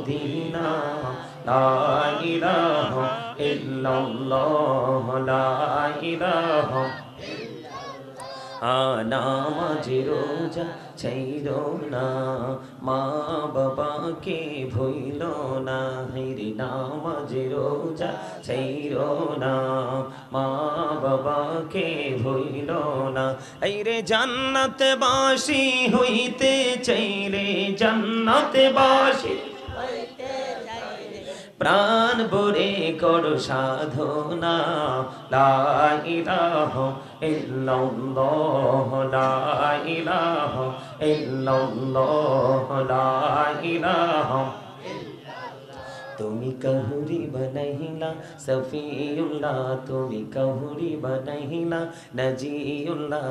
Medina লা ইলাহা ইল্লাল্লাহ লা ইলাহা নামাজ রোজা ছাইরো না মা বাবাকে ভুইলো না রে নামাজ রোজা ছাইরো না মা বাবাকে ভুইলো না এই রে জান্নাতে বাসি হইতে চাইলে জান্নাতে বাসি প্রাণ ভরে করো সাধনা লা ইলাহা ইল্লাল্লাহ লা ইলাহা ইল্লাল্লাহ লা ইলাহা তুমি কহুরি বনাইলা সফিউল্লাহ তুমি কহুরি বনাইলা নজিউল্লাহ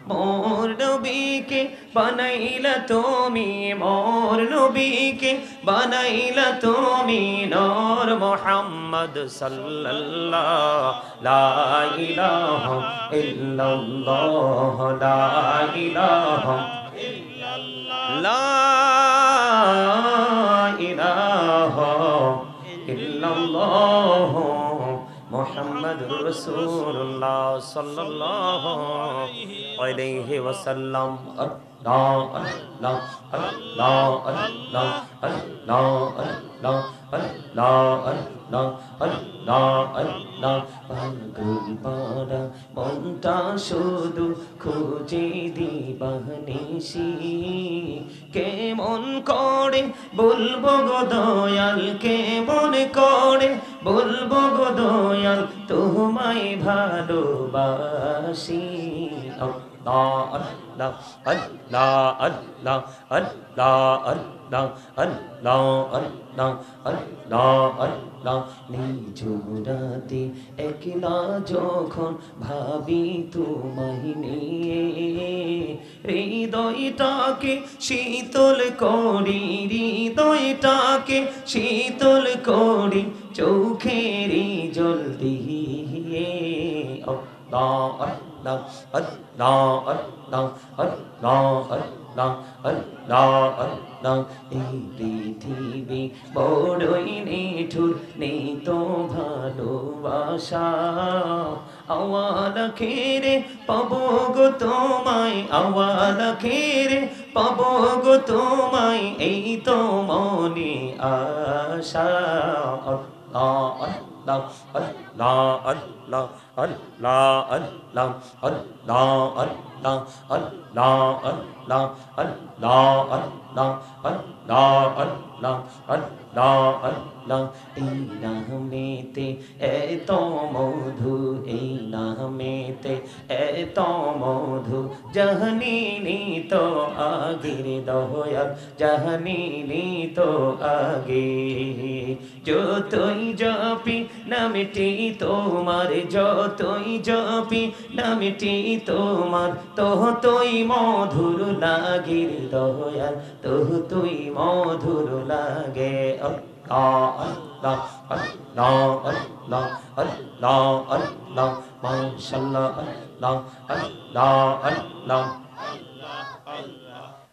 মোর নবীকে বানাইলা তুমি মোর নবীকে বানাইলা তুমি নূর মুহাম্মদ সাল্লাল্লাহ লা ইলাহা ইল্লাল্লাহ লা ইলাহা লা ইলাহা ইল্লাল্লাহ মুহাম্মাদুর রাসূলুল্লাহ সাল্লাল্লাহু আলাইহি ওয়াসাল্লাম আল্লাহ আল্লাহ আল্লাহ আল্লাহ আল্লাহ আল্লাহ আল্লাহ আল্লাহ আল্লাহ আল্লাহ পাগল পারা মনটা শুধু খুঁজে দিবানিসি কেমন করে বলবো গো দয়াল কেমন করে বলবো গো দয়াল তোমায় ভালোবাসি আল্লাহ আল্লাহ আল্লাহ আল্লাহ আল্লাহ আল্লাহ আল্লাহ আল্লাহ আল্লাহ আল্লাহ নিঝুরাতে একলা যখন ভাবি তোমায় নিয়ে হৃদয়টাকে শীতল করি হৃদয়টাকে শীতল করি চোখেরই জল দিয়ে আল্লাহ আল্লাহ আল্লাহ আল্লাহ আল্লাহ আল্লাহ আল্লাহ আল্লাহ এই পৃথিবী বড়ই নিঠুর নেই তো ভালোবাসা আওয়াল খেরে পাবো গো তোমায় আওয়াল খেরে পাবো গো তোমায় এই তো মনে আশা আল্লাহ আল্লাহ আল্লাহ আল্লাহ আল্লাহ আল্লাহ আল্লাহ আল্লাহ আল্লাহ আল্লাহ আল্লাহ আল্লাহ আল্লাহ আল্লাহ আল্লাহ আল্লাহ এই নামেতে এত মধু এই নামেতে এত মধু জাহানিনি তো আগের দয়াল জাহানিনি তো আগে যতই জপি নামটি তোমার যতই জপি নামটি তোমার ততই মধুর লাগে দয়াল ততই মধুর লাগে আল্লাহ আল্লাহ আল্লাহ আল্লাহ আল্লাহ আল্লাহ মাশাআল্লাহ আল্লাহ আল্লাহ আল্লাহ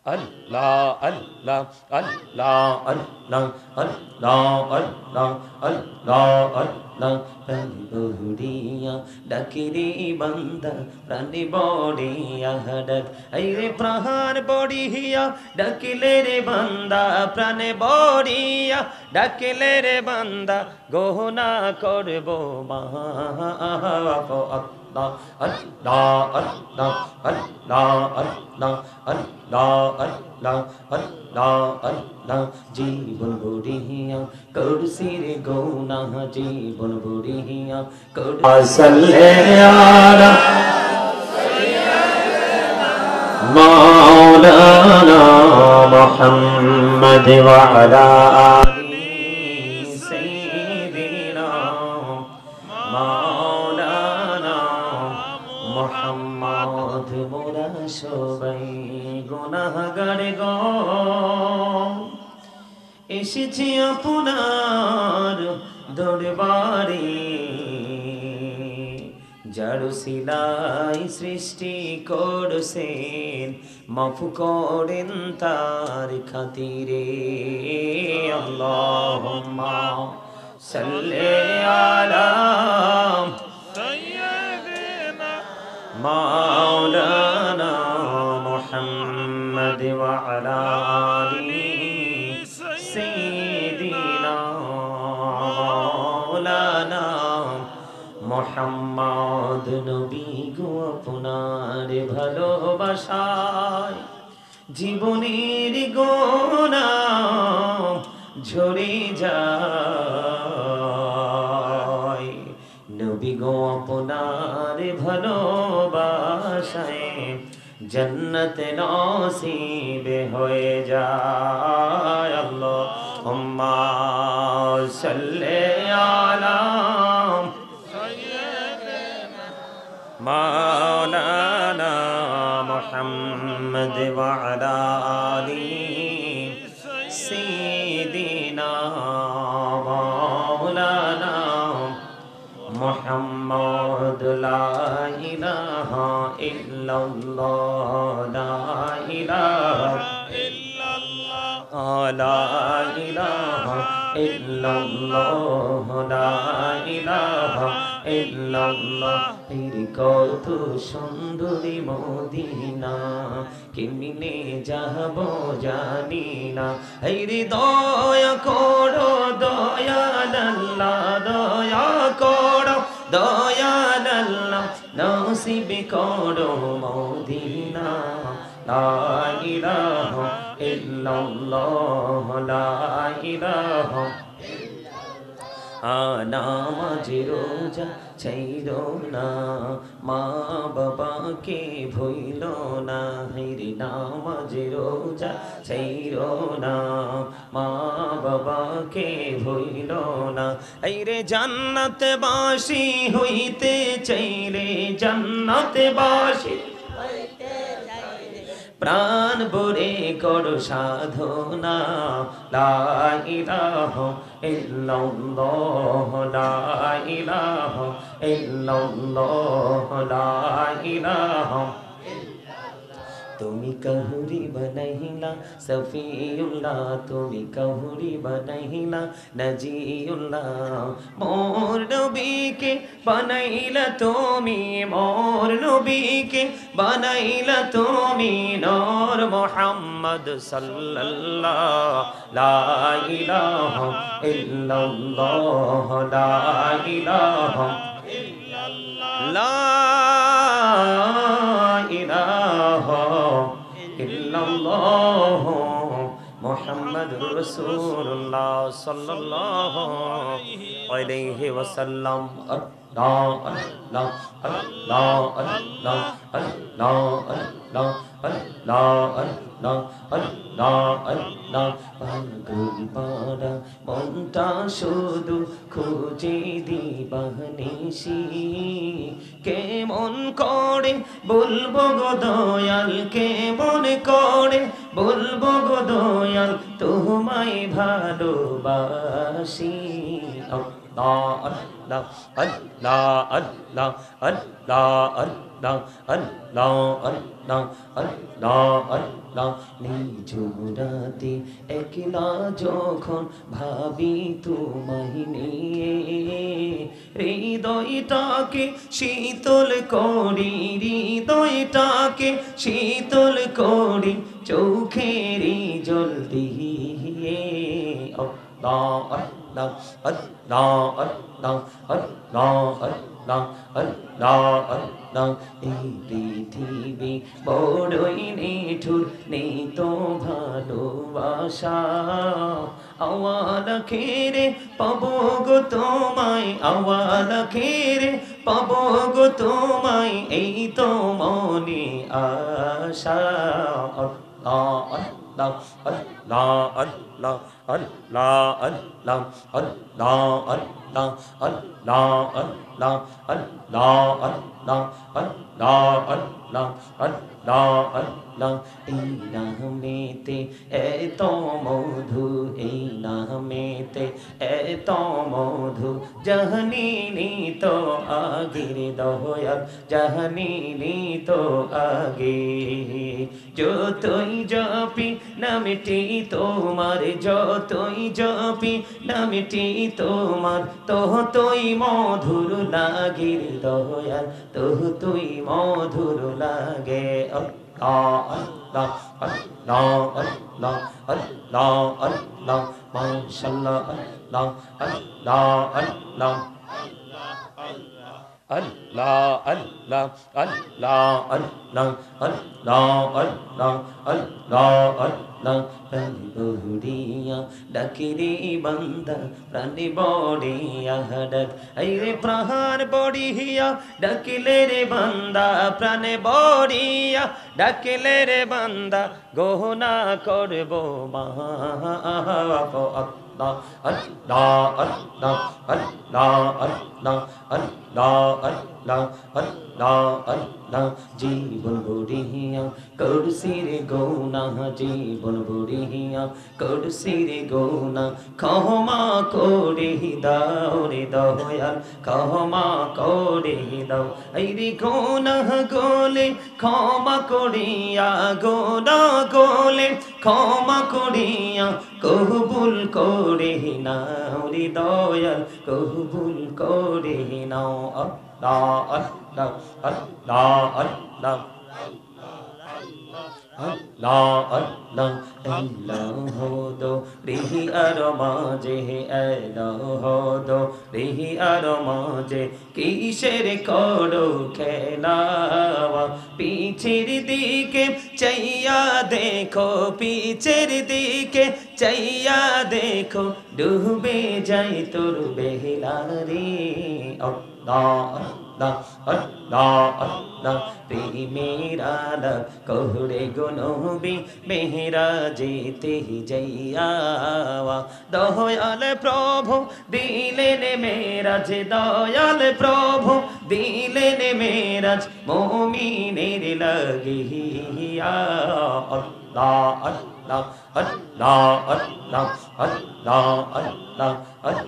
Allah Allah Allah Allah Allah Allah Allah Allah prani bodiya dakiri banda prani bodiya dak ai re prahan bodiya dakile re banda prane bodiya dakile re banda gohna korbo maaf Allah Allah Allah Allah Allah Allah Allah Allah Allah জীবন বুড়িয়া করছি রে গোনা জীবন বুড়িয়া সাল্লাল্লাহু মাওলানা মুহাম্মদ ওয়া আলা সবাই গুনাহগার গো এসেছি আপনার দরবারে যার সিলাই সৃষ্টি করছেন মাফ করেন তার খাতিরে আল্লাহুম্মা সাল্লি আলা সাইয়্যিদিনা মাওলানা মুহাম্মদ ওয়া আলা আলি সাইয়্যিদিনা মাওলানা মুহাম্মদ নবী গো আপনার ভালোবাসায় জীবনের গোনা ঝরে যায় নবী গো আপনার ভালোবাসায় জন্নত নসিব হয়ে যায় আল্লাহুম্মা সাল্লি আলা মাওলানা মুহাম্মদ ওয়া আলা আলি সাইয়্যিদিনা মাওলানা মুহাম্মদ লা ইলাহা ইল্লাল্লাহ লা ইলাহা ইল্লাল্লাহ লা ইলাহা ইল্লাল্লাহ লা ইলাহা ইল্লাল্লাহ এর কত সুন্দরী মদিনা কেমনে যাব জানি না এর দয়া করো দয়াল আল্লাহ দয়া করো দয়াল আল্লাহ নসিব করো মদিনা লা ইলাহা ইল্লাল্লাহ লা ইলাহা নামাজ রোজা ছাইরো না মা বাবাকে ভুইলো না রে নামাজ রোজা ছাইরো না মা বাবাকে ভুইলো না এই রে জান্নাত বাসী হইতে চাইলে জান্নাত বাসী প্রাণ ভরে করো সাধনা লা ইলাহা ইল্লাল্লাহ লা ইলাহা ইল্লাল্লাহ লা ইলাহা তুমি কাহুরি বনাইলা সফিউল্লাহ তুমি কাহুরি বনাইলা নজিউল্লাহ মোর নবীকে বনাইলা তুমি মোর নবীকে বনাইলা তুমি নূর মুহাম্মদ সাল্লাল্লাহ লা ইলাহা ইল্লাল্লাহ লা ইলাহা লা ইলাহা ইল্লাল্লাহ মুহাম্মাদুর রাসূলুল্লাহ সাল্লাল্লাহু আলাইহি ওয়াসাল্লাম আল্লাহ আল্লাহ আল্লাহ আল্লাহ আল্লাহ আল্লাহ আল্লাহ আল্লাহ আল্লাহ আল্লাহ পাগল পারা মনটা শুধু খুঁজে দিবানিশি কেমন করে বলবো গো দয়াল কেমন করে বলবো গো দয়াল তোমায় ভালোবাসি আল্লাহ আল্লাহ আল্লাহ আল্লাহ আল্লাহ আল্লাহ আল্লাহ আল্লাহ আল্লাহ নিঝুরাতে একলা যখন ভাবি তোমায় নিয়ে হৃদয়টাকে শীতল করি হৃদয়টাকে শীতল করি চোখেরই জল দিয়ে আল্লাহ আল্লাহ আল্লাহ আল্লাহ আল্লাহ আল্লাহ আল্লাহ আল্লাহ এই পৃথিবী বড়ই নিঠুর নেই তো ভালোবাসা আওয়াল খেরে পাবো গো তোমায় আওয়াল খেরে পাবো গো তোমায় এই তো মনে আশা আল্লাহ আল্লাহ আল্লাহ আল্লাহ আল্লাহ আল্লাহ আল্লাহ আল্লাহ আল্লাহ আল্লাহ আল্লাহ আল্লাহ আল্লাহ আল্লাহ আল্লাহ এই নামেতে এত মধু এই নামেতে এত মধু জাহানিনি তো আগের দয়াল জাহানিনি তো আগে যতই জপি নামটি তোমার যতই জপি নামটি তোমার ততই মধুর লাগে দয়াল ততই মধুর লাগে আল্লাহ আল্লাহ আল্লাহ আল্লাহ আল্লাহ আল্লাহ মাশাআল্লাহ আল্লাহ আল্লাহ আল্লাহ Allah Allah Allah Allah Allah Allah Allah Allah প্রাণী বড়িয়া ডাকিরে বান্দা প্রাণী বড়িয়া ডাক এই রে প্রাণ বড়িয়া ডাকিলে রে বান্দা প্রাণে বড়িয়া ডাকিলে রে বান্দা গহনা করব মাফ Allah Allah Allah Allah Allah Allah Allah Allah Allah জীবন বড়িয়া করছি রে গৌনা জীবন বড়িয়া করছি রে গৌনা ক্ষমা করে দাও রে দয়াল ক্ষমা করে দাও এই রে গৌনা গোলে ক্ষমা করিয়া গোনা গোলে ক্ষমা করিয়া কবুল করে নাও রে দয়াল কবুল করে নাও Allah Allah Allah Allah Allah Allah Allah do rihi armaje Allah do rihi armaje কিসের করো খেলাওয়া পিছের দিকে চাইয়া দেখো পিছের দিকে চাইয়া দেখো ডুবে যাই তোর বেহলারে Allah Allah Allah Allah প্রেমেরা কোহরে গনবি Mehra যেতে যাইয়া দয়াল প্রভু দিলেন মেরাজ দয়াল প্রভু দিলেন মেরাজ মুমিনের লাগিয়া Allah Allah Allah Allah Allah Allah Allah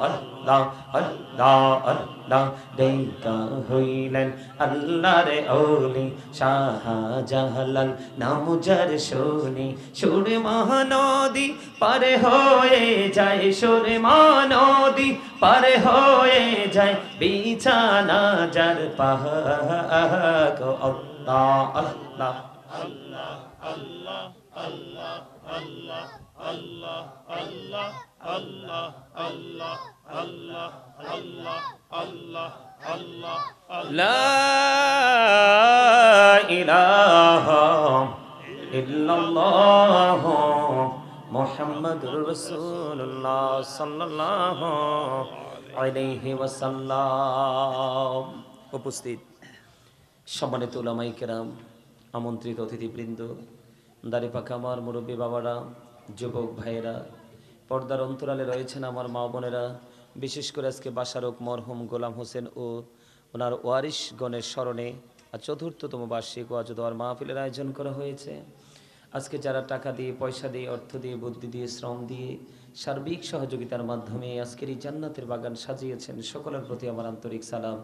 Allah Allah Allah দেখা হইলেন আল্লাহর ওলি শাহজালাল নাম যার শুনি সুরমা নদী পার হয়ে যায় সুরমা নদী পার হয়ে যায় বিছানা যার পাহাগ আল্লাহ আল্লাহ আল্লাহ আল্লাহ আল্লাহ আল্লাহ আল্লাহ আল্লাহ আল্লাহ আল্লাহ আল্লাহ আল্লাহ আল্লাহ আল্লাহ লা ইলাহা ইল্লাল্লাহ মুহাম্মাদুর রাসূলুল্লাহ সাল্লাল্লাহু আলাইহি ওয়াসাল্লাম। উপস্থিত সম্মানিত উলামায়ে কেরাম, আমন্ত্রিত অতিথিবৃন্দ, দাড়িপাকা আমার মুরব্বী বাবারা, যুবক ভাইয়েরা, পর্দার অন্তরালে রয়েছেন আমার মা বোনেরা, বিশেষ করে আজকে বাসারক মরহুম গোলাম হোসেন ও ওনার ওয়ারিশগণের স্মরণে চতুর্থতম বার্ষিক ওয়াজ দোয়ার মাহফিলের আয়োজন করা হয়েছে। আজকে যারা টাকা দিয়ে, পয়সা দিয়ে, অর্থ দিয়ে, বুদ্ধি দিয়ে, শ্রম দিয়ে, সার্বিক সহযোগিতার মাধ্যমে আজকের এই জান্নাতের বাগান সাজিয়েছেন, সকলের প্রতি আমার আন্তরিক সালাম।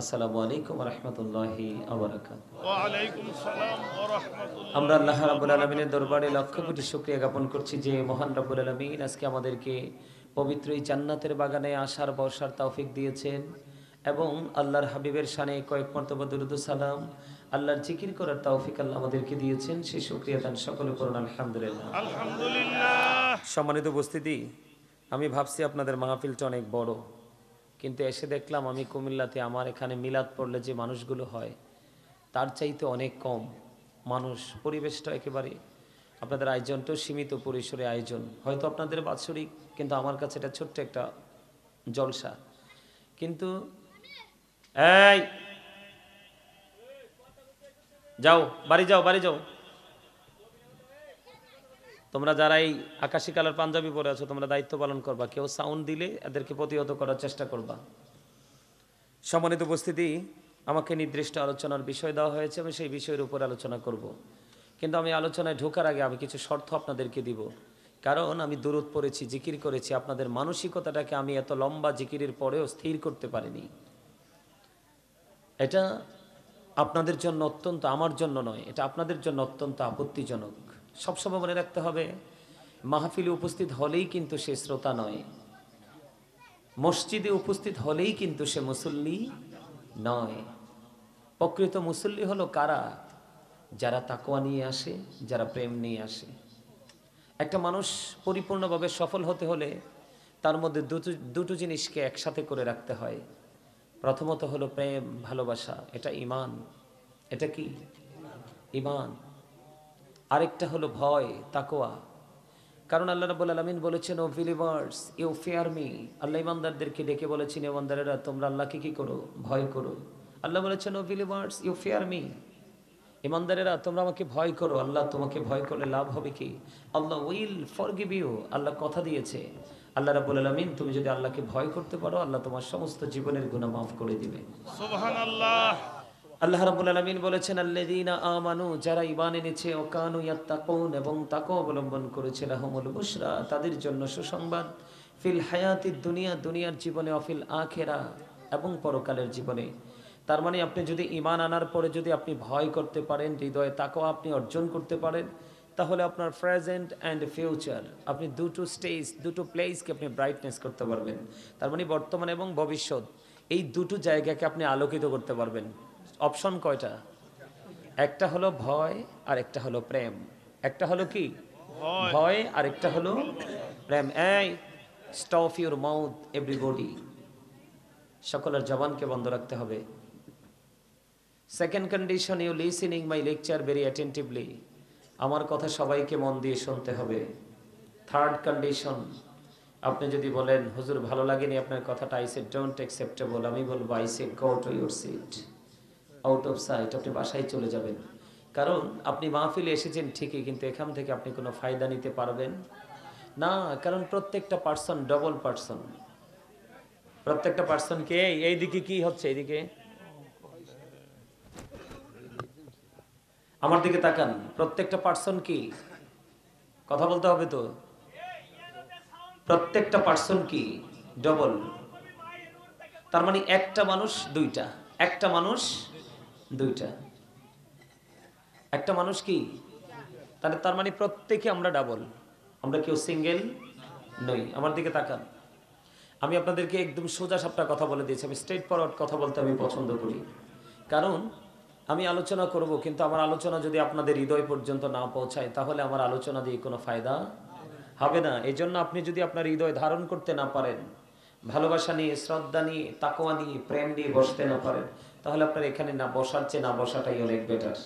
আসসালামু আলাইকুম ওয়া রাহমাতুল্লাহি ওয়া বারাকাতুহু। ওয়া আলাইকুম সালাম ওয়া রাহমাতুল্লাহ। আমরা আল্লাহ রাব্বুল আলামিনের দরবারে লক্ষ কোটি শুকরিয়া জ্ঞাপন করছি যে মহান রাব্বুল আলামিন আজকে আমাদেরকে পবিত্র এই জান্নাতের বাগানে আসার বসার তৌফিক দিয়েছেন এবং আল্লাহর হাবিবের শানে কয়েক মর্তবা দুরূদ ও সালাম, আল্লাহর জিকির করার তৌফিক আল্লাহ আমাদেরকে দিয়েছেন। সেই শুকরিয়া দান সকলে করুন আলহামদুলিল্লাহ। আলহামদুলিল্লাহ। সম্মানিত উপস্থিতি, আমি ভাবছি আপনাদের মাহফিলটা অনেক বড়, কিন্তু এসে দেখলাম আমি কুমিল্লাতে আমার এখানে মিলাদ পড়লে যে মানুষগুলো হয় তার চাইতে অনেক কম মানুষ। পরিবেশটা একেবারে, আপনাদের আয়োজনটাও সীমিত পরিসরে আয়োজন, হয়তো আপনাদের বাৎসরিক, কিন্তু আমার কাছে এটা ছোট্ট একটা জলসা। কিন্তু এই যাও, বাড়ি যাও, বাড়ি যাও। তোমরা যারা এই আকাশি কালার পাঞ্জাবি পরে আছো তোমরা দায়িত্ব পালন করবা, কেউ সাউন্ড দিলে এদেরকে প্রতিহত করার চেষ্টা করবা। সম্মানিত উপস্থিতি, আমাকে নির্দিষ্ট আলোচনার বিষয় দেওয়া হয়েছে, আমি সেই বিষয়ের উপর আলোচনা করব। কিন্তু আমি আলোচনায় ঢোকার আগে আমি কিছু শর্ত আপনাদেরকে দিব, কারণ আমি দুরূদ পড়েছি, জিকির করেছি, আপনাদের মানসিকতাটাকে আমি এত লম্বা জিকিরের পরেও স্থির করতে পারিনি। এটা আপনাদের জন্য অত্যন্ত, আমার জন্য নয়, এটা আপনাদের জন্য অত্যন্ত আপত্তিজনক। সবসময় মনে রাখতে হবে, মাহফিলে উপস্থিত হলেই কিন্তু সে শ্রোতা নয়, মসজিদে উপস্থিত হলেই কিন্তু সে মুসল্লি নয়। প্রকৃত মুসল্লি হলো কারা? যারা তাকওয়া নিয়ে আসে, যারা প্রেম নিয়ে আসে। একটা মানুষ পরিপূর্ণভাবে সফল হতে হলে তার মধ্যে দুটো জিনিসকে একসাথে করে রাখতে হয়। প্রথমত হলো প্রেম, ভালোবাসা, এটা ঈমান। এটা কি? ঈমান। আরেকটা হলো ভয়, তাকওয়া। কারণ আল্লাহ রাব্বুল আলামিন বলেছেন, O believers you fear me. Allah ইমানদারদেরকে ডেকে বলেছেন, ইমানদারেরা তোমরা আল্লাহকে কি করো? ভয় করো। আল্লাহ বলেছেন, O believers you fear me. ইমানদারেরা তোমরা আমাকে ভয় করো। আল্লাহ তোমাকে ভয় করলে লাভ হবে কি? আল্লাহ উইল ফরগিভ ইউ। আল্লাহ কথা দিয়েছে। আল্লাহ রাব্বুল আলামিন তুমি যদি আল্লাহকে ভয় করতে পারো, আল্লাহ তোমার সমস্ত জীবনের গুনাহ মাফ করে দিবে। সুবহানাল্লাহ। আল্লাহ রাব্বুল আলামিন বলেছেন, আল্লাযীনা আমানু, যারা ঈমান এনেছে, ও কানু ইয়াত্তাকুন, এবং তাকওয়া অবলম্বন করেছে, লাহুমুল বুশরা, তাদের জন্য সুসংবাদ, ফিল হায়াতিদ দুনিয়া, দুনিয়ার জীবনে, অফিল আখিরা, এবং পরকালের জীবনে। তার মানে আপনি যদি ঈমান আনার পরে যদি আপনি ভয় করতে পারেন, হৃদয়ে তাকওয়া আপনি অর্জন করতে পারেন, তাহলে আপনার প্রেজেন্ট অ্যান্ড ফিউচার, আপনি দুটো স্টেজ, দুটো প্লেসকে আপনি ব্রাইটনেস করতে পারবেন। তার মানে বর্তমান এবং ভবিষ্যৎ, এই দুটো জায়গাকে আপনি আলোকিত করতে পারবেন। অপশন কয়টা? একটা হলো ভয় আর একটা হলো প্রেম। একটা হলো কি? ভয় আর একটা হলো প্রেম। এই স্টপ ইউর মাউথ এভরিবডি, সকলের জবানকে বন্ধ রাখতে হবে। Second condition, you listening my lecture very attentively, আমার কথা সবাইকে মন দিয়ে শুনতে হবে। থার্ড কন্ডিশন, আপনি যদি বলেন হুজুর ভালো লাগেনি আপনার কথাটা, আই সেড ডোন্ট অ্যাকসেপ্টেবল, আমি বলবো I said go to your seat, out of sight, আপনি বাসায় চলে যাবেন। কারণ আপনি মাহফিলে এসেছেন ঠিকই, কিন্তু এখান থেকে আপনি কোনো ফায়দা নিতে পারবেন না। কারণ প্রত্যেকটা পার্সন ডবল পার্সন। প্রত্যেকটা পার্সনকে, এইদিকে কি হচ্ছে? এইদিকে আমার দিকে তাকান। প্রত্যেকটা পার্সন কি? কথা বলতে হবে তো। প্রত্যেকটা পার্সন কি? ডবল। তার মানে একটা মানুষ দুইটা, একটা মানুষ দুইটা, একটা মানুষ কি? তার মানে প্রত্যেকে আমরা ডাবল, আমরা কেউ সিঙ্গেল নই। আমার দিকে তাকান। আমি আপনাদেরকে একদম সোজা সাপটা কথা বলে দিয়েছি। আমি স্ট্রেট ফরওয়ার্ড কথা বলতে আমি পছন্দ করি, কারণ আমি আলোচনা করব, কিন্তু আমার আলোচনা যদি আপনাদের হৃদয় পর্যন্ত না পৌঁছায়, তাহলে আমার আলোচনা দিয়ে কোনো ফায়দা হবে না। এই জন্য আপনি যদি আপনার হৃদয় ধারণ করতে না পারেন, ভালোবাসা নিয়ে, শ্রদ্ধা নিয়ে, তাকওয়া নিয়ে, প্রেম নিয়ে বসতে না পারেন, তাহলে আপনার এখানে না বসার চেয়ে না বসাটাই অনেক বেটার।